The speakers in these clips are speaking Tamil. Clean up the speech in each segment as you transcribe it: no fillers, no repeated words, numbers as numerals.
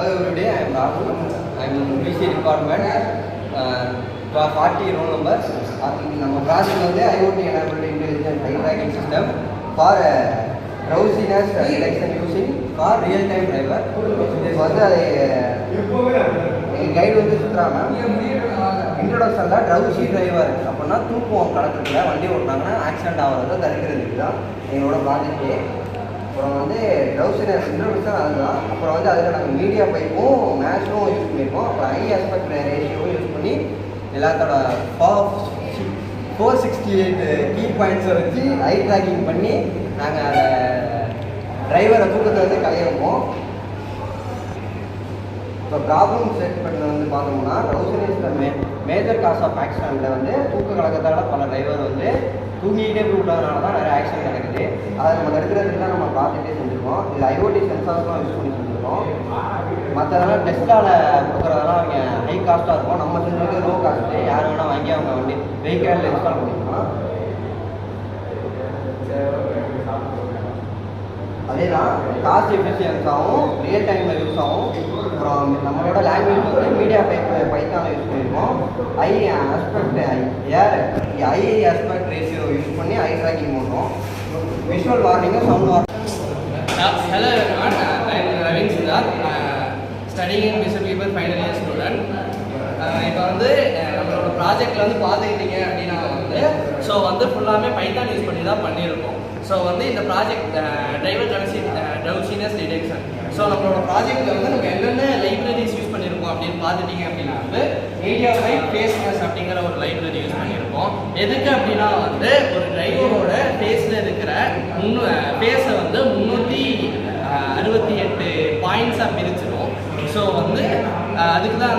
Hello everybody, I am Rahul. I am in BC department. 40 roll numbers. நம்ம ப்ராஜெக்ட் வந்து IoT enabled intelligent high tracking system for drowsiness detection using for real time driver. இது வந்து அது கைடு வந்து சுற்றுறா மேம். இன்ட்ரோடக்ஷனில் ட்ரௌசி டிரைவர் அப்படின்னா தூக்கம் கடக்கிறதுல வண்டி ஓட்டினாங்கன்னா ஆக்சிடென்ட் ஆகிறத தடுக்கிறதுக்கு தான் எங்களோட ப்ராஜெக்டே. அப்புறம் வந்து ட்ரௌசினஸ் இன்ட்ரோடக்ஷன் அதுதான். அப்புறம் வந்து அதில் நாங்கள் மீடியா பைப்பும் மேட்சும் யூஸ் பண்ணியிருக்கோம். அப்புறம் ஹை ஆஸ்பெக்ட் ரேஷியோவும் யூஸ் பண்ணி எல்லாத்தோட 468 கீ பாயிண்ட்ஸை வச்சு ஐ ட்ராக்கிங் பண்ணி நாங்கள் அதை டிரைவரை தூக்கத்தை வந்து கலைய வைப்போம். இப்போ ப்ராப்ளம் ஸ்டேட்மெண்ட்டில் வந்து பார்த்தோம்னா ட்ரௌசினஸ் மேஜர் காஸ் ஆஃப் ஆக்சிடெண்ட்டில் வந்து தூக்க கலக்கத்தால் பல டிரைவர் வந்து தூங்கிக்கிட்டே போய் விட்டதுனால தான் நிறைய ஆக்சிடென்ட் நடக்குது. அதை நம்ம தடுக்கிறதுக்கு தான் நம்ம ப்ராஜெக்டே செஞ்சுருக்கோம். இதில் ஐஓடி சென்சார்ஸ்லாம் யூஸ் பண்ணி செஞ்சுருக்கோம். மற்றதெல்லாம் டெஸ்ட்டால் கொடுக்குறதெல்லாம் அவங்க ஹை காஸ்ட்டாக இருக்கும். நம்ம செஞ்சது லோ காஸ்ட்டு. யார் வேணால் வாங்கி அவங்க வண்டி வெஹிக்கிளில் இன்ஸ்டால் பண்ணிக்கலாம். அதே தான் காஸ்ட் எஃபிஷியன்ஸாகவும் ரியல் டைமில் யூஸ் ஆகும். அப்புறம் நம்மளோட லாங்குவேஜ் வந்து மீடியா பைத்தான யூஸ் பண்ணியிருக்கோம். ஐ ஆஸ்பெக்ட் ரேஷியோ யூஸ் பண்ணி ஐ ட்ராக்கிங் பண்ணுறோம். விஷுவல் வார்னிங்கும் sound warning. Hello everyone, I am Ravin Siddharth, studying in Bishop Weber final year student. இப்போ வந்து நம்மளோட ப்ராஜெக்டில் வந்து பார்த்துக்கிட்டீங்க அப்படின்னா வந்து ஸோ வந்து ஃபுல்லாமே பைத்தான் யூஸ் பண்ணி தான் பண்ணியிருக்கோம். ஸோ வந்து இந்த project driver drowsiness detection. So நம்மளோட ப்ராஜெக்டில் வந்து நம்ம என்னென்ன லைப்ரரிஸ் யூஸ் பண்ணியிருக்கோம் அப்படின்னு பார்த்துட்டிங்க அப்படின்னா வந்து மீடியா பைப் ஃபேஸ்னஸ் அப்படிங்கிற ஒரு லைப்ரரி யூஸ் பண்ணியிருக்கோம். எதுக்கு அப்படின்னா வந்து ஒரு டிரைவரோட ஃபேஸில் இருக்கிற ஃபேஸை வந்து 368 பாயிண்ட்ஸாக பிரிச்சிடும். ஸோ வந்து அதுக்கு தான்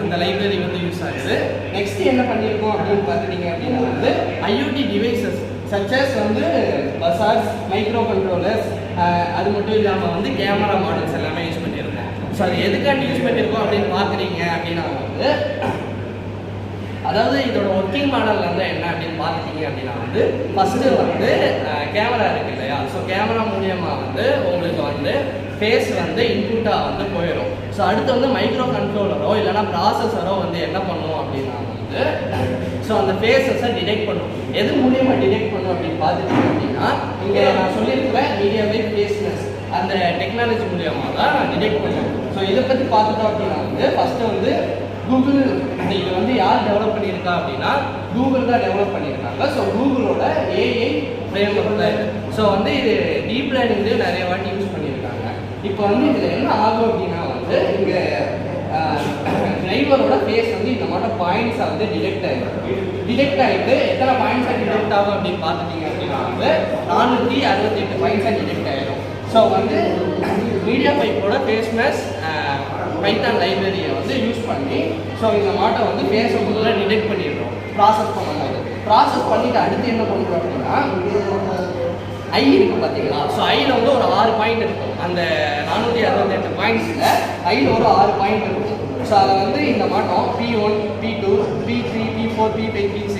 அந்த லைப்ரரி வந்து யூஸ் ஆகுது. நெக்ஸ்ட் என்ன பண்ணியிருக்கோம் அப்படின்னு பார்த்துட்டிங்க அப்படின்னா வந்து IoT டிவைசஸ் சச்சஸ் வந்து பசார்ஸ், மைக்ரோ கண்ட்ரோலர்ஸ், அது மட்டும் இல்லாமல் வந்து கேமரா மாடல்ஸ் எல்லாமே யூஸ் பண்ணியிருக்கோம். ஸோ அது எதுக்காண்டி யூஸ் பண்ணியிருக்கோம் அப்படின்னு பார்க்குறீங்க அப்படின்னா வந்து அதாவது இதோட ஒர்க்கிங் மாடல் வந்து என்ன அப்படின்னு பார்த்துட்டீங்க அப்படின்னா வந்து ஃபஸ்ட்டு வந்து கேமரா இருக்குது இல்லையா. ஸோ கேமரா மூலியமாக வந்து உங்களுக்கு வந்து ஃபேஸ் வந்து இன்புட்டாக வந்து போயிடும். ஸோ அடுத்து வந்து மைக்ரோ கண்ட்ரோலரோ இல்லைனா ப்ராசஸரோ வந்து என்ன பண்ணுவோம் அப்படின்னா வந்து ஸோ அந்த ஃபேஸஸை டிடெக்ட் பண்ணும். எது மூலியமாக டிடெக்ட் பண்ணும் அப்படின்னு பார்த்துட்டீங்க அப்படின்னா இங்கே நான் சொல்லியிருக்கிறேன் மீடியா பைப் ஃபேஸ்னஸ் அந்த டெக்னாலஜி மூலியமாக தான் டிடெக்ட் பண்ணும். ஸோ இதை பற்றி பார்த்துட்டோம் அப்படின்னா வந்து ஃபஸ்ட்டு வந்து கூகுள் இது வந்து யார் டெவலப் பண்ணியிருக்கா அப்படின்னா கூகுள் தான் டெவலப் பண்ணியிருக்காங்க. ஸோ கூகுளோட AI ஃப்ரேம்வொர்க் தான் இது. ஸோ வந்து இது டீப் லேர்னிங்லேயும் நிறைய வாட்டி யூஸ் பண்ணியிருக்காங்க. இப்போ வந்து இதில் என்ன ஆகும் அப்படின்னா வந்து இங்கே டிரைவரோட ஃபேஸ் வந்து இந்த மாதிரி பாயிண்ட்ஸை வந்து டிடெக்ட் ஆகிட்டு எத்தனை பாயிண்ட்ஸாக டிடெக்ட் ஆகும் அப்படின்னு பார்த்துட்டீங்க அப்படின்னா வந்து 468 பாயிண்ட்ஸாக டிடெக்ட் ஆகிடும். ஸோ வந்து மீடியா பைப்போட ஃபேஸ்னஸ் பைத்தான் லைப்ரரியை வந்து யூஸ் பண்ணி ஸோ இந்த மாட்டை வந்து ஃபேஸை முதல்ல டிடெக்ட் பண்ணிடுறோம் ப்ராசஸ் பண்ணும்போது. ப்ராசஸ் பண்ணிவிட்டு அடுத்து என்ன பண்ணுறோம் அப்படின்னா ஐ இருக்குது பார்த்தீங்களா. ஸோ ஐயில் வந்து ஒரு 6 பாயிண்ட் இருக்கும். அந்த 468 பாயிண்ட்ஸில் ஐயில் ஒரு 6 பாயிண்ட் இருக்கும். ஸோ அதை வந்து இந்த மாட்டோம் P1, P2, P3, P4, P5, P6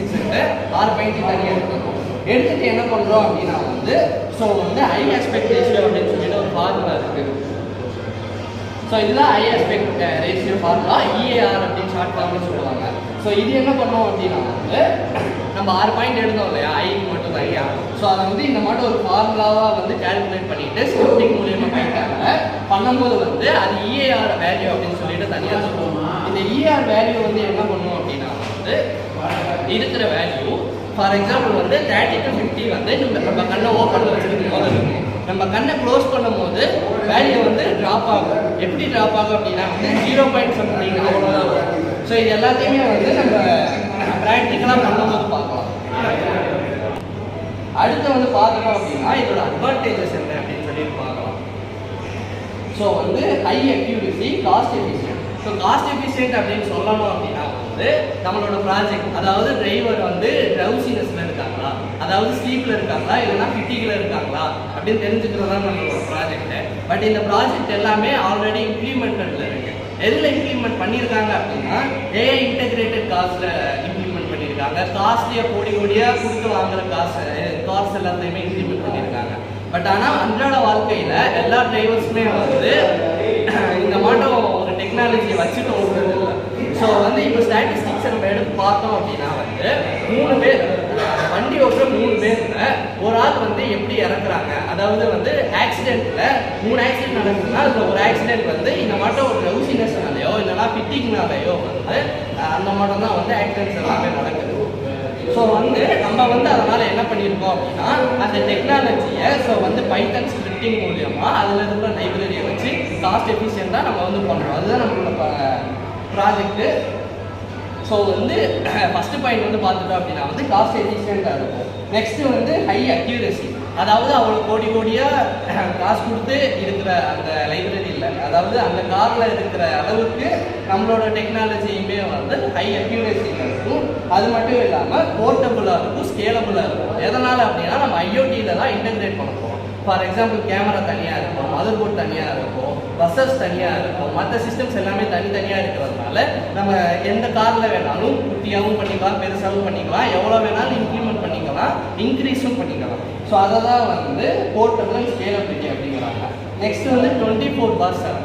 6 point தனியாக எடுத்துக்கணும். எடுத்துகிட்டு என்ன பண்ணுறோம் அப்படின்னா வந்து ஸோ வந்து ஐ ஆஸ்பெக்ட் ரேஷியோ அப்படின்னு சொல்லிட்டு ஒரு ஃபார்முலா இருக்குது. ஸோ இதுதான் ஐ ஆஸ்பெக்ட் ரேஷியோ ஃபார்முலா, EAR அப்படின்னு ஷார்ட் ஃபார்ம்னு சொல்லுவாங்க. ஸோ இது என்ன பண்ணோம் அப்படின்னா வந்து நம்ம 6 பாயிண்ட் எடுத்தோம் இல்லையா ஐக்கு மட்டும் தனியாக. ஸோ அதை வந்து இந்த மாதிரி ஒரு ஃபார்முலாவாக வந்து கால்குலேட் பண்ணிட்டு ஸ்கிரிப்டிங் மூலியமாக பண்ணிட்டாங்க. பண்ணும்போது வந்து அது EAR வேல்யூ அப்படின்னு சொல்லிட்டு தனியாக சொல்லுவோம். இந்த EAR வேல்யூ வந்து என்ன பண்ணுவோம் அப்படின்னா வந்து இருக்கிற வேல்யூ ஃபார் எக்ஸாம்பிள் வந்து 30 to 50 வந்து நம்ம கண்ணை ஓப்பனில் வச்சுருக்கும் போது இருக்கும். நம்ம கண்ணை க்ளோஸ் பண்ணும்போது வேல்யூ வந்து ட்ராப் ஆகும். எப்படி ட்ராப் ஆகும் அப்படின்னா வந்து 0.something அவ்வளோதான் வரும். ஸோ இது எல்லாத்தையுமே வந்து நம்ம ப்ராக்டிக்கலாக பண்ணும்போது பார்க்கலாம். அடுத்து வந்து பார்க்குறோம் அப்படின்னா இதோட அட்வான்டேஜஸ் என்ன அப்படின்னு சொல்லிட்டு பார்க்கலாம். ஸோ வந்து high accuracy, cost efficient. So cost efficient அப்படின்னு சொல்லணும் அப்படின்னா வந்து நம்மளோட ப்ராஜெக்ட் அதாவது டிரைவர் வந்து ட்ரௌசினஸில் இருக்காங்களா, அதாவது ஸ்லீப்பில் இருக்காங்களா இல்லைனா ஃபிட்டிகில் இருக்காங்களா அப்படின்னு தெரிஞ்சுக்கிறது தான் நம்மளோட ப்ராஜெக்ட்டு. பட் இந்த ப்ராஜெக்ட் எல்லாமே ஆல்ரெடி இம்ப்ளிமெண்டடில் இருக்குது. எதில் இம்ப்ளிமெண்ட் பண்ணியிருக்காங்க அப்படின்னா AI இன்டெகிரேட்டட் காஸ்ட்டில் இம்ப்ளிமெண்ட் பண்ணியிருக்காங்க. காஸ்ட்லியாக கோடியாக கொடுத்து வாங்குகிற காசு எல்லாத்தையுமே இம்ப்ளிமெண்ட் பண்ணியிருக்காங்க. பட் ஆனால் அன்றாட வாழ்க்கையில் எல்லா டிரைவர்ஸுமே வந்து இந்த மாட்டம் வச்சுட்டு ஓடுறது இல்லை. ஸோ வந்து இப்போ ஸ்டாட்டிஸ்டிக்ஸ் நம்ம எடுத்து பார்த்தோம் அப்படின்னா வந்து 3 பேர் வண்டி ஓட்டுற 3 பேர்ல ஒரு ஆள் வந்து எப்படி இறக்குறாங்க, அதாவது வந்து ஆக்சிடென்ட்ல 3 ஆக்சிடென்ட் நடக்குதுன்னா அதில் ஒரு ஆக்சிடென்ட் வந்து இந்த மட்டும் ஒரு லவுசினஸ்னாலையோ இல்லைனா ஃபிட்டிங்னாலையோ வந்து அந்த மட்டும் தான் வந்து ஆக்சிடென்ட்ஸ் எல்லாமே நடக்குது. ஸோ வந்து நம்ம வந்து அதனால் என்ன பண்ணியிருக்கோம் அப்படின்னா அந்த டெக்னாலஜியை வந்து பைத்தன் ஸ்கிரிப்டிங் மூலியமாக அதில் இருக்கிற லைப்ரரியை வச்சு காஸ்ட் எஃபிஷியண்டாக நம்ம வந்து பண்ணுறோம். அதுதான் நம்மளோட ப்ராஜெக்ட்டு. ஸோ வந்து ஃபஸ்ட்டு பாயிண்ட் வந்து பார்த்துட்டோம் அப்படின்னா வந்து காஸ்ட் எஃபிஷியண்டாக இருக்கும். நெக்ஸ்ட்டு வந்து ஹை அக்யூரசி, அதாவது அவ்வளோ கோடியாக காசு கொடுத்து இருக்கிற அந்த லைப்ரரி இல்லை, அதாவது அந்த காரில் இருக்கிற அளவுக்கு நம்மளோட டெக்னாலஜியுமே வந்து ஹை அக்யூரசியில் இருக்கும். அது மட்டும் இல்லாமல் போர்ட்டபுளாக இருக்கும், ஸ்கேலபுளாக இருக்கும். எதனால் அப்படின்னா நம்ம ஐஓடியில் தான் இன்டெகிரேட் பண்ண போகிறோம். ஃபார் எக்ஸாம்பிள் கேமரா தனியாக இருக்கும், மதர் போர்ட் தனியாக இருக்கும், பஸ்ஸஸ் தனியாக இருக்கும், மற்ற சிஸ்டம்ஸ் எல்லாமே தனித்தனியாக இருக்கிறதுனால நம்ம எந்த காரில் வேணாலும் குட்டியாகவும் பண்ணிக்கலாம், பெருசாகவும் பண்ணிக்கலாம், எவ்வளோ வேணாலும் இம்ப்ளிமெண்ட் பண்ணிக்கலாம், இன்க்ரீஸும் பண்ணிக்கலாம். ஸோ அதை தான் வந்து போர்ட்டபிள் ஸ்கேலபிலிட்டி அப்படிங்கிறாங்க. நெக்ஸ்ட் வந்து 24/7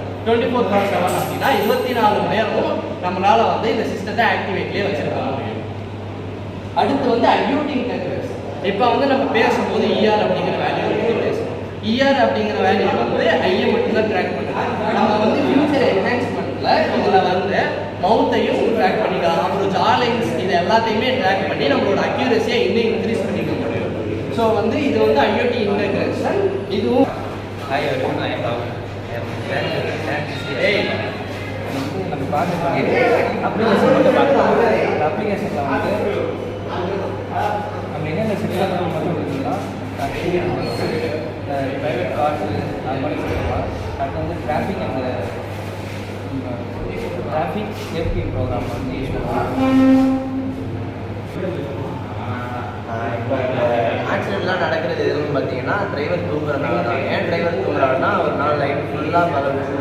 அப்படின்னா 24 மணி நேரமும் நம்மளால் வந்து இந்த சிஸ்டத்தை ஆக்டிவேட்லேயே வச்சுருக்க முடியும். அடுத்து வந்து ஐஓடி இன்டெகிரேஷன். இப்போ வந்து நம்ம பேசும்போது இஆர் அப்படிங்கிற வேல்யூ பற்றி பேசணும். இஆர் அப்படிங்கிற வேல்யூ வந்து ஐயை மட்டும்தான் ட்ராக் பண்ணுது. நம்ம வந்து ஃபியூச்சர் என்ஹான்ஸ்மெண்ட்டில் இதில் வந்து மவுத்தையும் ட்ராக் பண்ணிக்கலாம், அப்புறம் ஜாலைன்ஸ் இது எல்லாத்தையுமே ட்ராக் பண்ணி நம்மளோட அக்யூரஸியை இன்னும் இன்க்ரீஸ் பண்ணிக்க முடியும். ஸோ வந்து இது வந்து ஐஓடி இன்டெகிரேஷன். இதுவும் நம்ம பார்த்துருக்காங்க அப்ளிகேஷன் மட்டும் பார்க்கலாம். அந்த அப்ளிகேஷனில் வந்து நம்ம என்னென்ன சிஸ்டம் மட்டும் இருக்குன்னா ப்ரைவேட் கார்ஸு அது மாதிரி சொல்லலாம். அடுத்து வந்து டிராஃபிக் அந்த டிராஃபிக் சேஃப்டி ப்ரோக்ராம் வந்து யூஸ் பண்ணுவோம். இப்போ ஆக்சிடென்ட்லாம் நடக்கிறது எதுன்னு பார்த்தீங்கன்னா டிரைவர் தூங்குறதுனால தான். ஏன் டிரைவர் தூங்குறாருன்னா ஒரு நாள் லைஃப் ஃபுல்லாக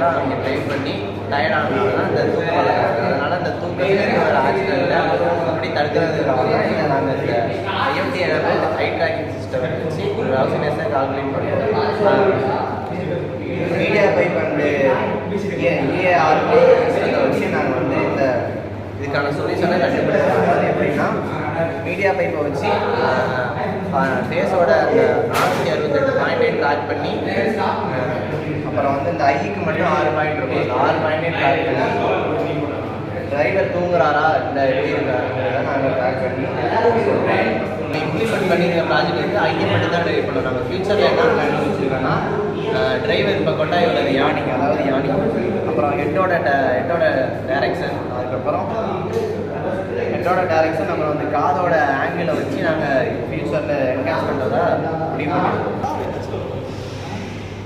அவங்க ட்ரைவ் பண்ணி டயர்டானதுனால தான் இந்த தூக்கம் வளர்க்குறாங்க. அதனால் இந்த தூக்கத்துலேருந்து ஒரு ஆக்சிடென்ட்டை அப்படி தடுக்கிறதுக்காக தான் இதை நாங்கள் இந்த ஐஎம்டி ஐ ட்ராக்கிங் சிஸ்டம் வச்சு ஒரு ஹவுசினஸை கால்குலேட் பண்ணுவோம். மீடியா பைப் அண்டு ஏஆர்பி சிஸ்டத்தை வச்சு நாங்கள் வந்து இந்த இதுக்கான சொல்யூஷனை கண்டுபிடிச்சிருக்கோம். அது எப்படின்னா மீடியா பைப்பை வச்சு ஃபேஸோட அந்த 468 பாயிண்ட்டை ட்ராக் பண்ணி அப்புறம் வந்து இந்த ஐக்கு மட்டும் 6 பாயிண்ட் இருக்கும். அந்த 6 பாயிண்ட்டை ட்ராக் பண்ணி டிரைவர் தூங்குறாரா இல்லை எப்படி இருக்காருங்கிறத நாங்கள் ட்ராக் பண்ணி இம்ப்ளிமெண்ட் பண்ணியிருக்க ப்ராஜெக்ட் வந்து ஐயை மட்டும் தான் ட்ரைவ் பண்ணோம். நம்ம ஃபியூச்சரில் என்ன பிளான் வச்சுருக்கோன்னா டிரைவர் இப்போ கொண்டா இவ்வளோ யானிங், அதாவது யானிங், அப்புறம் ஹெட்டோட டைரக்ஷன், அதுக்கப்புறம் ஹெட்டோட டைரக்ஷன் நம்ம வந்து காதோட ஆங்கிளை வச்சு நாங்கள் ஃபியூச்சரில் என்ஹான்ஸ்மெண்ட்டை தான் முடிவு பண்ணியிருக்கோம்.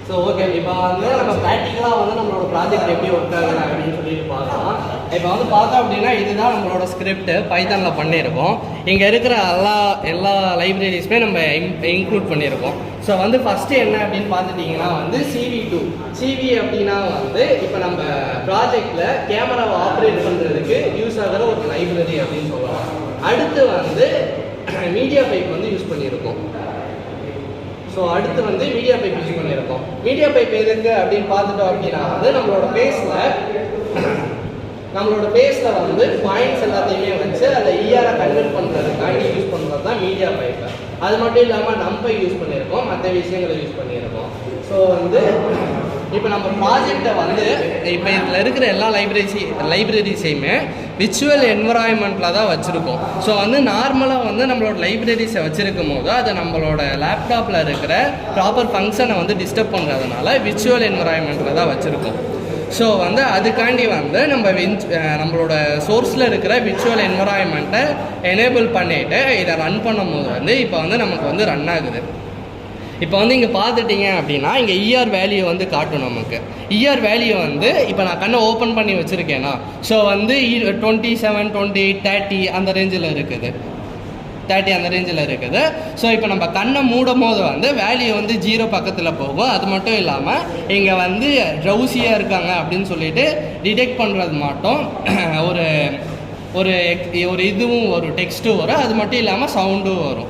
ஸோ ஓகே, இப்போ வந்து நம்ம ப்ராக்டிக்கலாக வந்து நம்மளோட ப்ராஜெக்ட் எப்படி ஒர்க் ஆகுது அப்படின்னு சொல்லிட்டு பார்க்கலாம். இப்போ வந்து பார்த்தோம் அப்படின்னா இதுதான் நம்மளோட ஸ்கிரிப்ட் பைத்தானில் பண்ணியிருக்கோம். இங்கே இருக்கிற எல்லா லைப்ரரிஸுமே நம்ம இன்க்ளூட் பண்ணியிருக்கோம். ஸோ வந்து ஃபஸ்ட்டு என்ன அப்படின்னு பார்த்துட்டிங்கன்னா வந்து CV அப்படின்னா வந்து இப்போ நம்ம ப்ராஜெக்டில் கேமராவை ஆப்ரேட் பண்ணுறதுக்கு யூஸ் ஆகிற ஒரு லைப்ரரி அப்படின்னு சொல்லலாம். அடுத்து வந்து மீடியா பைப் வந்து யூஸ் பண்ணியிருக்கோம். ஸோ அடுத்து வந்து மீடியா பைப் யூஸ் பண்ணியிருக்கோம். மீடியா பைப் எதுக்கு அப்படின்னு பார்த்துட்டோம் அப்படின்னா வந்து நம்மளோட ஃபேஸில் வந்து பாயிண்ட்ஸ் எல்லாத்தையுமே வச்சு அதை இஆரை கன்வெர்ட் பண்ணுறதுக்காண்டி யூஸ் பண்ணுறது தான் மீடியா பைப்பை. அது மட்டும் இல்லாமல் நம்பை யூஸ் பண்ணியிருக்கோம், மற்ற விஷயங்களை யூஸ் பண்ணியிருக்கோம். ஸோ வந்து இப்போ நம்ம ப்ராஜெக்டை வந்து இப்போ இதில் இருக்கிற எல்லா லைப்ரரிஸையுமே விர்ச்சுவல் என்வரான்மெண்ட்டில் தான் வச்சுருக்கோம். ஸோ வந்து நார்மலாக வந்து நம்மளோட லைப்ரரிஸை வச்சுருக்கும் போது அது நம்மளோட லேப்டாப்பில் இருக்கிற ப்ராப்பர் ஃபங்க்ஷனை வந்து டிஸ்டர்ப் பண்ணுறதுனால விர்ச்சுவல் என்வரான்மெண்ட்டில் தான் வச்சுருக்கோம். ஸோ வந்து அதுக்காண்டி வந்து நம்மளோட சோர்ஸில் இருக்கிற விர்ச்சுவல் என்வரான்மெண்ட்டை எனேபிள் பண்ணிவிட்டு இதை ரன் பண்ணும்போது வந்து இப்போ வந்து நமக்கு வந்து ரன் ஆகுது. இப்போ வந்து இங்கே பார்த்துட்டிங்க அப்படின்னா இங்கே இஆர் வேல்யூ வந்து காட்டும் நமக்கு. இஆர் வேல்யூ வந்து இப்போ நான் கண்ணை ஓப்பன் பண்ணி வச்சுருக்கேன்னா ஸோ வந்து 27, 28, 30 அந்த ரேஞ்சில் இருக்குது. 30 அந்த ரேஞ்சில் இருக்குது. ஸோ இப்போ நம்ம கண்ணை மூடும் போது வந்து வேல்யூ வந்து 0 பக்கத்தில் போகும். அது மட்டும் இல்லாமல் இங்கே வந்து ட்ரௌசியாக இருக்காங்க அப்படின்னு சொல்லிட்டு டிடெக்ட் பண்ணுறது மட்டும் ஒரு இதுவும் ஒரு டெக்ஸ்ட்டும் வரும். அது மட்டும் இல்லாமல் சவுண்டும் வரும்.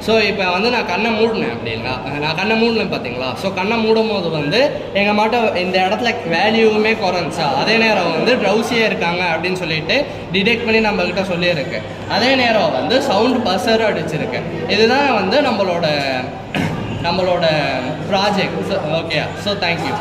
ஸோ இப்போ வந்து நான் கண்ணை மூடினேன் அப்படிங்களா, நான் கண்ணை மூடினேன் பார்த்தீங்களா. ஸோ கண்ணை மூடும் போது வந்து எங்கள் மாட்ட இந்த இடத்துல வேல்யூவுமே குறைஞ்சா, அதே நேரம் வந்து ட்ரௌசியாக இருக்காங்க அப்படின்னு சொல்லிட்டு டிடெக்ட் பண்ணி நம்மக்கிட்ட சொல்லியிருக்கு. அதே நேரம் வந்து சவுண்ட் பஸ்ஸரும் அடிச்சிருக்கு. இதுதான் வந்து நம்மளோட ப்ராஜெக்ட். Okay, so thank you.